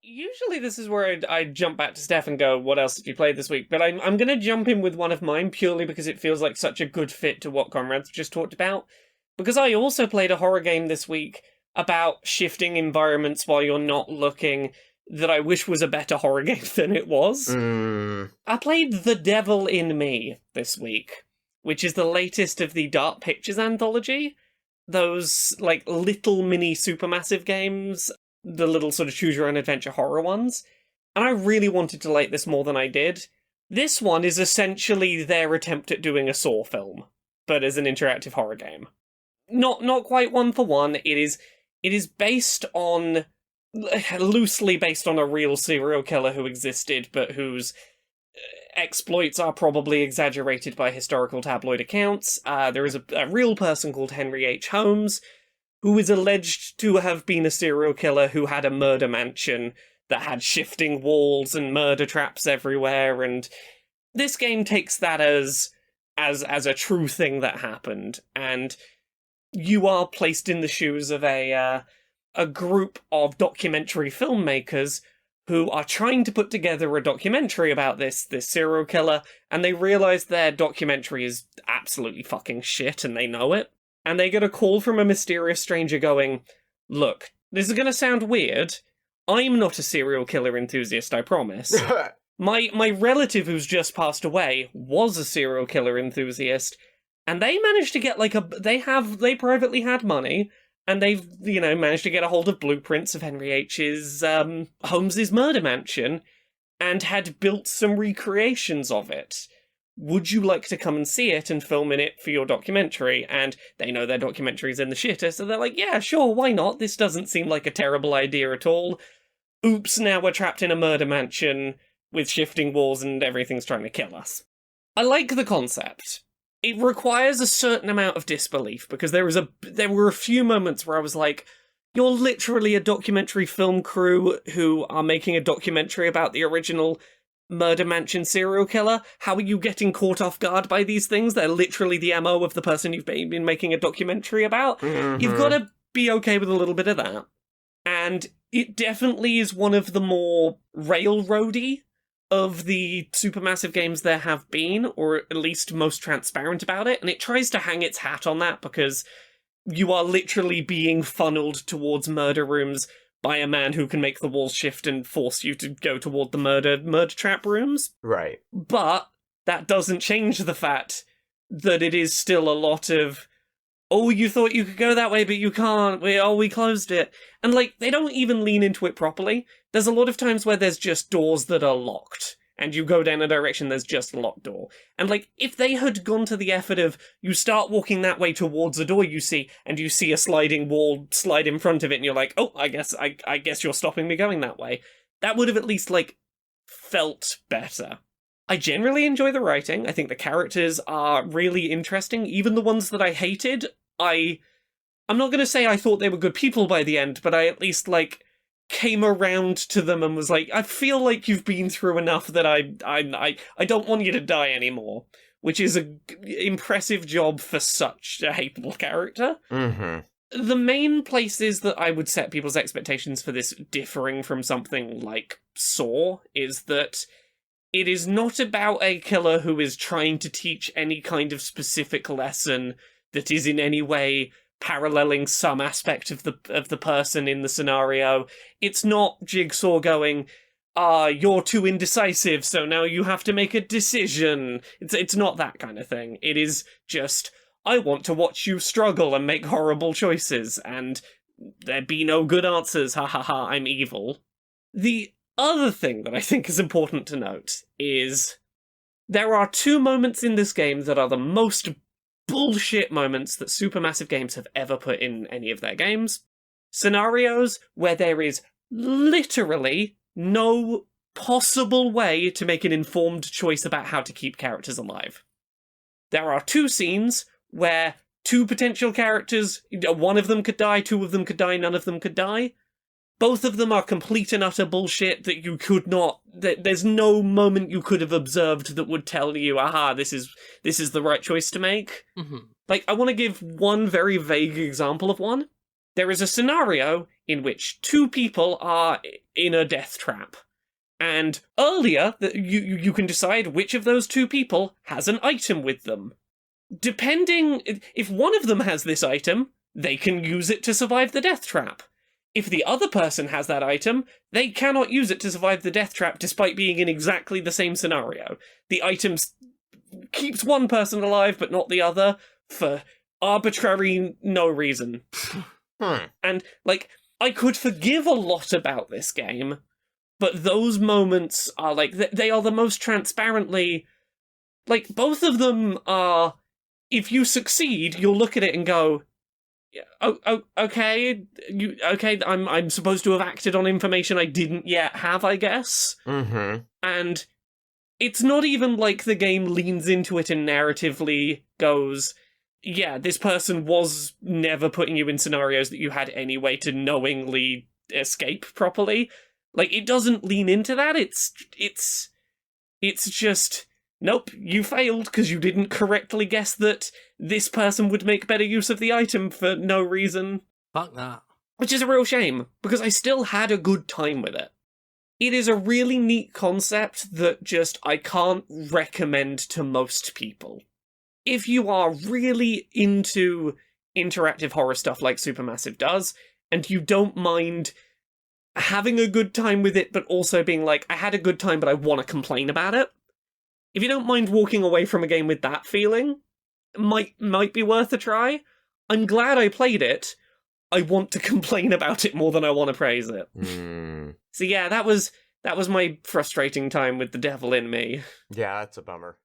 Usually this is where I jump back to Steph and go, what else did you play this week? But I'm going to jump in with one of mine purely because it feels like such a good fit to what Conrad's just talked about. Because I also played a horror game this week about shifting environments while you're not looking that I wish was a better horror game than it was. I played The Devil in Me this week, which is the latest of the Dark Pictures anthology. Those, like, little mini supermassive games, the little sort of choose-your-own-adventure horror ones. And I really wanted to like this more than I did. This one is essentially their attempt at doing a Saw film, but as an interactive horror game. Not quite one for one. It is based on, loosely based on a real serial killer who existed, but whose exploits are probably exaggerated by historical tabloid accounts. There is a real person called Henry H. Holmes, who is alleged to have been a serial killer who had a murder mansion that had shifting walls and murder traps everywhere, and this game takes that as a true thing that happened, and you are placed in the shoes of a group of documentary filmmakers who are trying to put together a documentary about this serial killer, and they realize their documentary is absolutely fucking shit, and they know it. And they get a call from a mysterious stranger going, look, this is going to sound weird. I'm not a serial killer enthusiast, I promise. My relative who's just passed away was a serial killer enthusiast, and they managed to get they privately had money, and they've, managed to get a hold of blueprints of Henry H.'s, Holmes's murder mansion, and had built some recreations of it. Would you like to come and see it and film in it for your documentary? And they know their documentary's in the shitter, so they're like, yeah, sure, why not? This doesn't seem like a terrible idea at all. Oops, now we're trapped in a murder mansion with shifting walls and everything's trying to kill us. I like the concept. It requires a certain amount of disbelief, because there were a few moments where I was like, you're literally a documentary film crew who are making a documentary about the original murder mansion serial killer. How are you getting caught off guard by these things? They're literally the MO of the person you've been making a documentary about. Mm-hmm. You've got to be okay with a little bit of that. And it definitely is one of the more railroady of the supermassive games there have been, or at least most transparent about it, and it tries to hang its hat on that because you are literally being funneled towards murder rooms by a man who can make the walls shift and force you to go toward the murder trap rooms. Right. But that doesn't change the fact that it is still a lot of, oh, you thought you could go that way, but you can't. We closed it. And, they don't even lean into it properly. There's a lot of times where there's just doors that are locked, and you go down a direction, there's just a locked door. And, if they had gone to the effort of, you start walking that way towards a door you see, and you see a sliding wall slide in front of it, and you're like, oh, I guess you're stopping me going that way. That would have at least, felt better. I generally enjoy the writing. I think the characters are really interesting. Even the ones that I hated, I'm not going to say I thought they were good people by the end, but I at least, came around to them and was like, I feel like you've been through enough that I don't want you to die anymore, which is an impressive job for such a hateable character. Mm-hmm. The main places that I would set people's expectations for this differing from something like Saw is that it is not about a killer who is trying to teach any kind of specific lesson that is in any way paralleling some aspect of the person in the scenario. It's not Jigsaw going, you're too indecisive, so now you have to make a decision. It's not that kind of thing. It is just, I want to watch you struggle and make horrible choices, and there be no good answers, ha ha ha, I'm evil. The other thing that I think is important to note is there are two moments in this game that are the most bullshit moments that supermassive games have ever put in any of their games. Scenarios where there is literally no possible way to make an informed choice about how to keep characters alive. There are two scenes where two potential characters, one of them could die, two of them could die, none of them could die. Both of them are complete and utter bullshit that you could not... There's no moment you could have observed that would tell you, aha, this is the right choice to make. Mm-hmm. I want to give one very vague example of one. There is a scenario in which two people are in a death trap. And earlier, you can decide which of those two people has an item with them. Depending, if one of them has this item, they can use it to survive the death trap. If the other person has that item, they cannot use it to survive the death trap despite being in exactly the same scenario. The item keeps one person alive but not the other for arbitrary no reason. And, like, I could forgive a lot about this game, but those moments are, like, they are the most transparently... Like, both of them are... If you succeed, you'll look at it and go... okay, I'm supposed to have acted on information I didn't yet have, I guess. Mm-hmm. And it's not even like the game leans into it and narratively goes, yeah, this person was never putting you in scenarios that you had any way to knowingly escape properly. Like, it doesn't lean into that. It's just... Nope, you failed because you didn't correctly guess that this person would make better use of the item for no reason. Fuck that. Which is a real shame, because I still had a good time with it. It is a really neat concept that just I can't recommend to most people. If you are really into interactive horror stuff like Supermassive does, and you don't mind having a good time with it, but also being like, I had a good time, but I want to complain about it. If you don't mind walking away from a game with that feeling, might be worth a try. I'm glad I played it. I want to complain about it more than I want to praise it. So yeah, that was my frustrating time with The Devil in Me. Yeah, that's a bummer.